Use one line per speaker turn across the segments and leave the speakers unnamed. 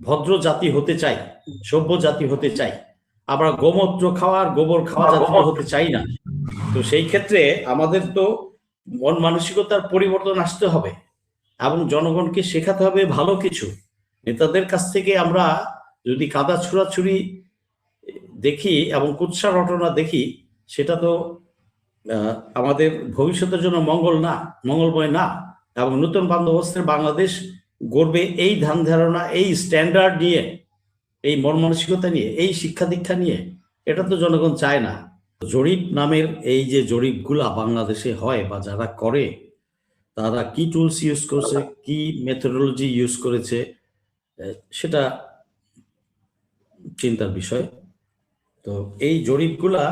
ভদ্র জাতি হতে চাই, সভ্য জাতি হতে চাই। আমরা গোমূত্র খাওয়ার গোবর খাওয়া জাতি হতে চাই না। তো সেই ক্ষেত্রে আমাদের তো মন মানসিকতার পরিবর্তন আসতে হবে এবং জনগণকে শেখাতে হবে ভালো কিছু। নেতাদের কাছ থেকে আমরা যদি কাদা ছুড়াছুড়ি দেখি এবং কুৎসা রটনা দেখি, সেটা তো আমাদের ভবিষ্যতের জন্য মঙ্গলময় না। এবং নতুন বন্দোবস্তের বাংলাদেশ গড়বে এই ধ্যান ধারণা, এই স্ট্যান্ডার্ড নিয়ে, এই মন মানসিকতা নিয়ে, এই শিক্ষা দীক্ষা নিয়ে। এটা তো জনগণ চায় না। জরিপ নামের এই যে জরিপগুলা বাংলাদেশে হয় বা যারা করে, তারা কি টুলস ইউজ করছে, কি মেথোডোলজি ইউজ করেছে, সেটা চিন্তার বিষয়। তো এই জরিপগুলা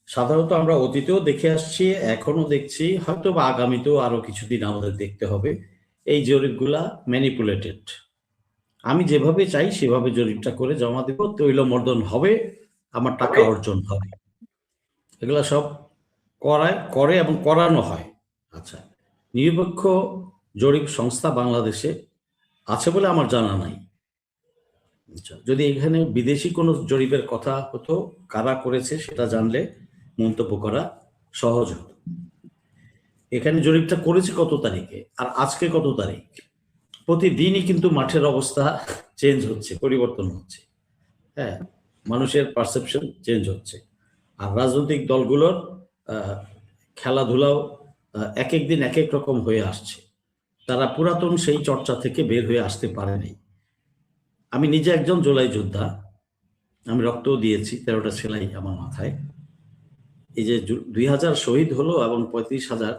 সাধারণত আমরা অতীতেও দেখে আসছি, এখনো দেখছি, হয়তো বা আগামীতেও আরো কিছুদিন আমাদের দেখতে হবে। এই জরিপগুলা ম্যানিপুলেটেড। আমি যেভাবে চাই সেভাবে জরিপটা করে জমা দেব, তৈলমর্দন হবে, আমার টাকা অর্জন হবে। এগুলা সব করে এবং করানো হয়। আচ্ছা, নিরপেক্ষ জরিপ সংস্থা বাংলাদেশে আছে বলে আমার জানা নাই। আচ্ছা, যদি এখানে বিদেশি কোনো জরিপের কথা হতো, কারা করেছে সেটা জানলে মন্তব্য করা সহজ হতো। এখানে জরিপটা করেছে কত তারিখে আর আজকে কত তারিখ, প্রতিদিনই কিন্তু মাঠের অবস্থা চেঞ্জ হচ্ছে, পরিবর্তন হচ্ছে। হ্যাঁ, মানুষের পারসেপশন চেঞ্জ হচ্ছে। আর রাজনৈতিক দলগুলোর খেলাধুলাও এক এক দিন এক এক রকম হয়ে আসছে। তারা পুরাতন সেই চর্চা থেকে বের হয়ে আসতে পারেনি। আমি নিজে একজন জুলাই যোদ্ধা, আমি রক্তও দিয়েছি, 13টা সেলাই আমার মাথায়। এই যে 2000 শহীদ হলো এবং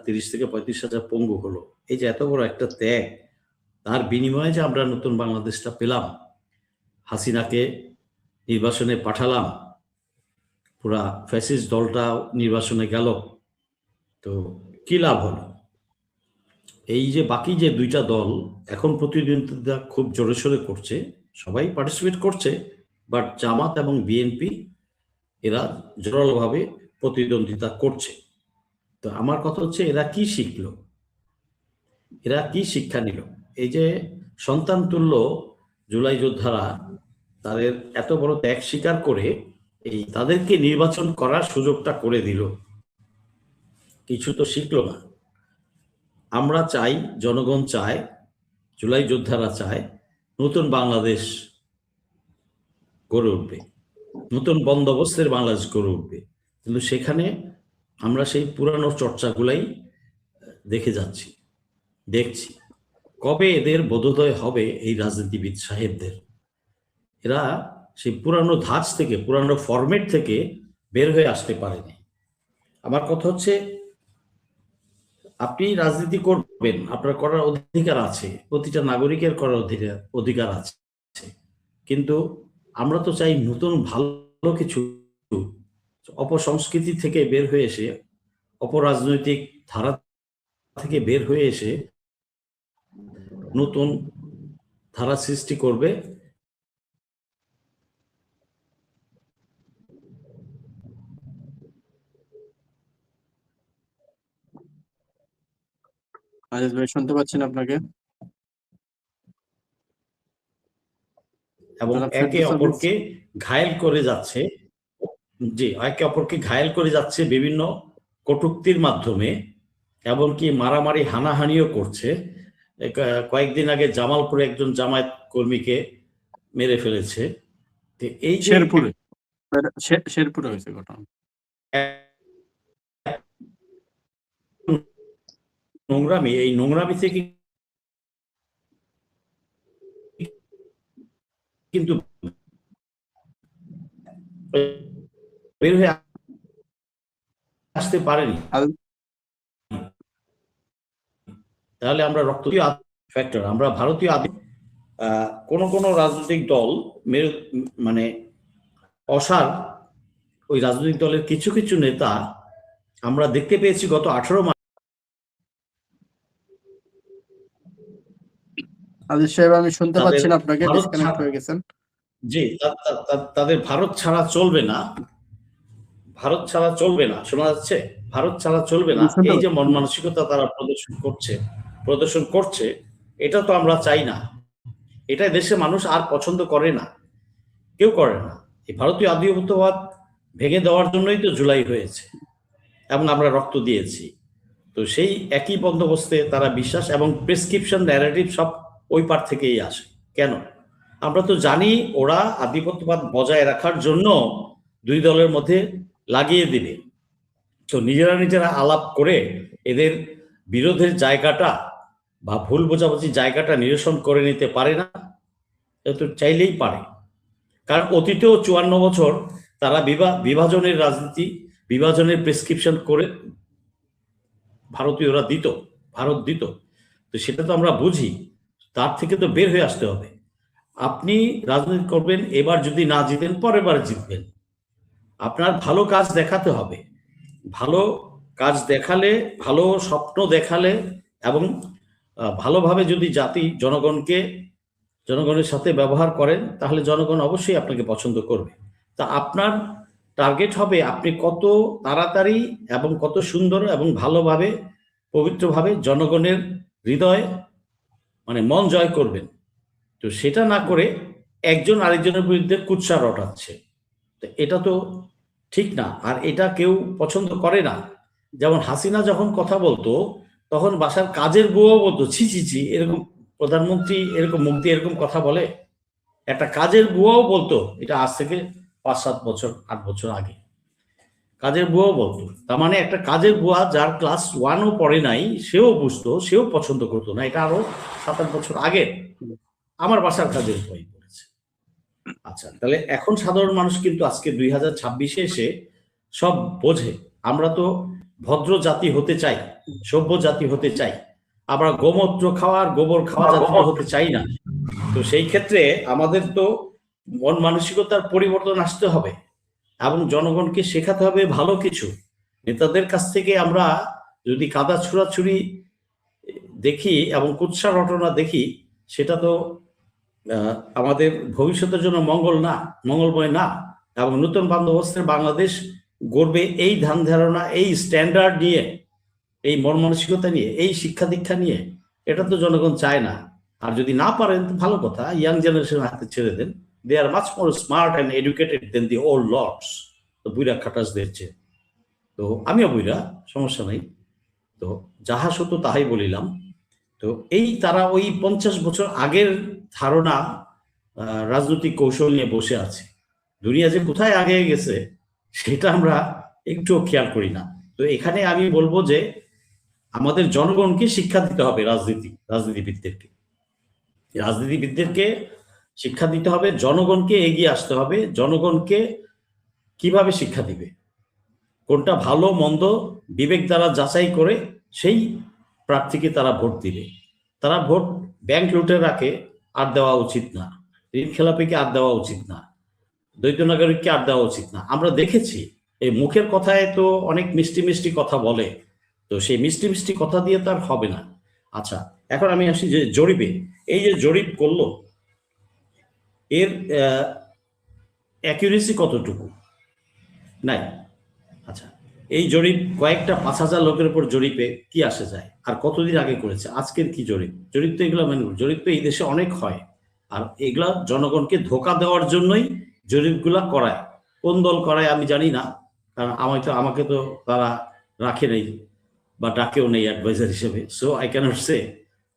30 থেকে 35,000 পঙ্গু হলো, এই যে এত বড় একটা ত্যাগ, তার বিনিময়ে যে আমরা নতুন বাংলাদেশটা পেলাম, হাসিনাকে নির্বাসনে পাঠালাম, পুরা ফ্যাসিস্ট দলটা নির্বাসনে গেল, তো কি লাভ হলো? এই যে বাকি যে দুইটা দল এখন প্রতিদ্বন্দ্বিতা খুব জোরে সোরে করছে, সবাই পার্টিসিপেট করছে, বাট জামাত এবং বিএনপি এরা জোরালোভাবে প্রতিদ্বন্দ্বিতা করছে। তো আমার কথা হচ্ছে, এরা কি শিখলো, এরা কি শিক্ষা নিল? এই যে সন্তান তুল্য জুলাই যোদ্ধারা তাদের এত বড় ত্যাগ স্বীকার করে এই তাদেরকে নির্বাচন করার সুযোগটা করে দিল, কিছু তো শিখলো না। আমরা চাই, জনগণ চায়, জুলাই যোদ্ধারা চায় নতুন বাংলাদেশ গড়ে উঠবে, নতুন বন্দোবস্তের বাংলাদেশ গড়ে উঠবে। কিন্তু সেখানে আমরা সেই পুরানো চর্চাগুলাই দেখছি। কবে এদের বোধোদয় হবে এই রাজনীতিবিদ সাহেবদের? এরা সেই পুরানো ধাঁচ থেকে, পুরানো ফরম্যাট থেকে বের হয়ে আসতে পারেনি। আমার কথা হচ্ছে, আপনি রাজনীতি করবেন, আপনার করার অধিকার আছে, প্রতিটা নাগরিকের করার অধিকার আছে, কিন্তু আমরা তো চাই নতুন ভালো কিছু, অপসংস্কৃতি থেকে বের হয়ে এসে, অপরাজনৈতিক ধারা থেকে বের হয়ে এসে নতুন ধারা সৃষ্টি করবে।
আজিজ ভাই শুনতে পাচ্ছেন আপনাকে?
এবং একে অপরকে ঘায়েল করে যাচ্ছে, একে অপরকে ঘায়েল করে যাচ্ছে বিভিন্ন কটূক্তির মাধ্যমে, এমনকি মারামারি হানাহানিও করছে। কয়েকদিন আগে জামালপুরে একজন জামায়াত কর্মীকে মেরে ফেলেছে। এই যে
শেরপুরে হয়েছে ঘটনা,
নোংরামি, এই নোংরামি থেকে কিন্তু বের হয়ে আসতে পারেনি। তাহলে আমরা রক্তীয় ফ্যাক্টর, আমরা ভারতীয় কোন রাজনৈতিক দল মানে অসার, ওই রাজনৈতিক দলের কিছু কিছু নেতা আমরা দেখতে পেয়েছি গত 18 মাস।
আজিজ সাহেব আমি শুনতে পাচ্ছি না আপনাকে, ডিসকানেক্ট হয়ে গেছেন।
জি, তাদের ভারত ছাড়া চলবে না, ভারত ছাড়া চলবে না, শোনা যাচ্ছে? ভারত ছাড়া চলবে না, এই যে মন মানসিকতা তারা প্রদর্শন করছে, এটা তো আমরা চাই না। এটা দেশে মানুষ আর পছন্দ করে না, কেউ করে না। এই ভারতীয় আধিপত্যবাদ ভেঙে দেওয়ার জন্যই তো জুলাই হয়েছে এবং আমরা রক্ত দিয়েছি। তো সেই একই বন্দোবস্তে তারা বিশ্বাস, এবং প্রেসক্রিপশন ন্যারেটিভ সব ওই পার থেকেই আসে। কেন? আমরা তো জানি ওরা আধিপত্যবাদ বজায় রাখার জন্য দুই দলের মধ্যে লাগিয়ে দিবে। তো নিজেরা আলাপ করে এদের বিরোধের জায়গাটা বা ভুল বোঝাবুঝির জায়গাটা নিরসন করে নিতে পারে না? এ তো চাইলেই পারে। কারণ অতীতেও 54 বছর তারা বিভাজনের রাজনীতি, বিভাজনের প্রেসক্রিপশন করে ভারত দিত। তো সেটা তো আমরা বুঝি, তার থেকে তো বের হয়ে আসতে হবে। আপনি রাজনীতি করবেন, এবার যদি না জিতেন পরের বার জিতবেন। আপনার ভালো কাজ দেখাতে হবে, ভালো কাজ দেখালে, ভালো স্বপ্ন দেখালে এবং ভালোভাবে যদি জনগণের সাথে ব্যবহার করেন, তাহলে জনগণ অবশ্যই আপনাকে পছন্দ করবে। তা আপনার টার্গেট হবে আপনি কত তাড়াতাড়ি এবং কত সুন্দর এবং ভালোভাবে, পবিত্রভাবে জনগণের হৃদয় মানে মন জয় করবেন। তো সেটা না করে একজন আরেকজনের বিরুদ্ধে কুৎসা রটাচ্ছে, তো এটা তো ঠিক না, আর এটা কেউ পছন্দ করে না। যেমন হাসিনা যখন কথা বলতো তখন বাসার কাজের বউও বলতো ছি ছি ছি, এরকম প্রধানমন্ত্রী এরকম মুখ দিয়ে এরকম কথা বলে? একটা কাজের বুয়াও বলতো, এটা আজ থেকে 5-7 বছর 8 বছর আগে কাজের বুয়াও বলতো। তার মানে একটা কাজের বুয়া যার ক্লাস 1ও পড়ে নাই, সেও বুঝতো, সেও পছন্দ করতো না। এটা আরো 7-8 বছর আগে আমার বাসার কাজের বুয়াই বলেছে। আচ্ছা, তাহলে এখন সাধারণ মানুষ কিন্তু আজকে 2026-এ এসে সব বোঝে। আমরা তো ভদ্র জাতি হতে চাই, সভ্য জাতি হতে চাই, আমরা গোমূত্র খাওয়ার গোবর খাওয়া জাতি হতে চাই না। তো সেই ক্ষেত্রে আমাদের তো মন মানসিকতার পরিবর্তন আসতে হবে এবং জনগণকে শেখাতে হবে ভালো কিছু। নেতাদের কাছ থেকে আমরা যদি কাদা ছুড়াছুড়ি দেখি এবং কুৎসা ঘটনা দেখি, সেটা তো আমাদের ভবিষ্যতের জন্য মঙ্গলময় না। এবং নতুন বন্দোবস্তের বাংলাদেশ গড়বে এই ধ্যান ধারণা, এই স্ট্যান্ডার্ড নিয়ে, এই মন মানসিকতা নিয়ে, এই শিক্ষা দীক্ষা নিয়ে। এটা তো জনগণ চায় না। আর যদি না পারেন তো ভালো কথা, ইয়াং জেনারেশন হাতে ছেড়ে দেন। They are much more smart and educated than the old lords, তো বুইরা খাটাসদের চেয়ে। তো আমিও বুইরা, সমস্যা নেই। তো যাহা সত্য তাহাই বলিলাম। তো এই তারা ওই 50 বছর আগের ধারণা, রাজনৈতিক কৌশল নিয়ে বসে আছে। দুনিয়া যে কোথায় আগে গেছে সেটা আমরা একটুও খেয়াল করি না। তো এখানে আমি বলবো যে আমাদের জনগণকে শিক্ষা দিতে হবে, রাজনীতিবিদদেরকে শিক্ষা দিতে হবে, জনগণকে এগিয়ে আসতে হবে। জনগণকে কিভাবে শিক্ষা দিবে, কোনটা ভালো মন্দ বিবেক দ্বারা যাচাই করে সেই প্রার্থীকে তারা ভোট দিবে। তারা ভোট ব্যাংক লুটের রাখে আর দেওয়া উচিত না, ঋণ খেলাপিকে আর দেওয়া উচিত না, দ্বৈত নাগরিককে আর দেওয়া উচিত না। আমরা দেখেছি এই মুখের কথায় তো অনেক মিষ্টি মিষ্টি কথা বলে, তো সেই মিষ্টি মিষ্টি কথা দিয়ে তার হবে না। আচ্ছা, এখন আমি আসি যে জরিপে, এই যে জরিপ করলো এর অ্যাকিউরেসি কতটুকু নাই? আচ্ছা, এই জরিপ কয়েকটা 5,000 লোকের উপর জরিপে কি আসে যায়, আর কতদিন আগে করেছে, আজকের কি জরিপ তো এগুলো জরিপ তো এই দেশে অনেক হয়। আর এগুলা জনগণকে ধোঁকা দেওয়ার জন্যই জরিপগুলা করায়। কোন দল করায় আমি জানি না, কারণ আমাকে তো তারা রাখে নেই বা ডাকেও নেই অ্যাডভাইজার হিসেবে, সো আই ক্যানট সে।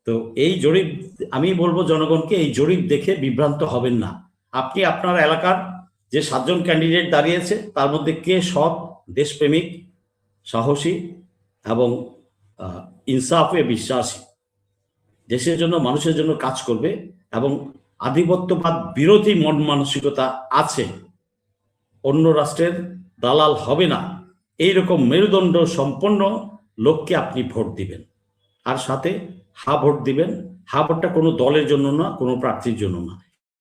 তো এই জরিপ, আমি বলবো জনগণকে এই জরিপ দেখে বিভ্রান্ত হবেন না। আপনি আপনার এলাকার যে 7 জন ক্যান্ডিডেট দাঁড়িয়েছে তার মধ্যে কে সৎ, দেশপ্রেমিক, সাহসী এবং ইনসাফে বিশ্বাসী, দেশের জন্য মানুষের জন্য কাজ করবে এবং আধিপত্যবাদ বিরোধী মন মানসিকতা আছে, অন্য রাষ্ট্রের দালাল হবে না, এইরকম মেরুদণ্ড সম্পন্ন লোককে আপনি ভোট দিবেন। আর সাথে হা ভোট দিবেন। হা ভোটটা কোনো দলের জন্য না, কোনো প্রার্থীর জন্য না,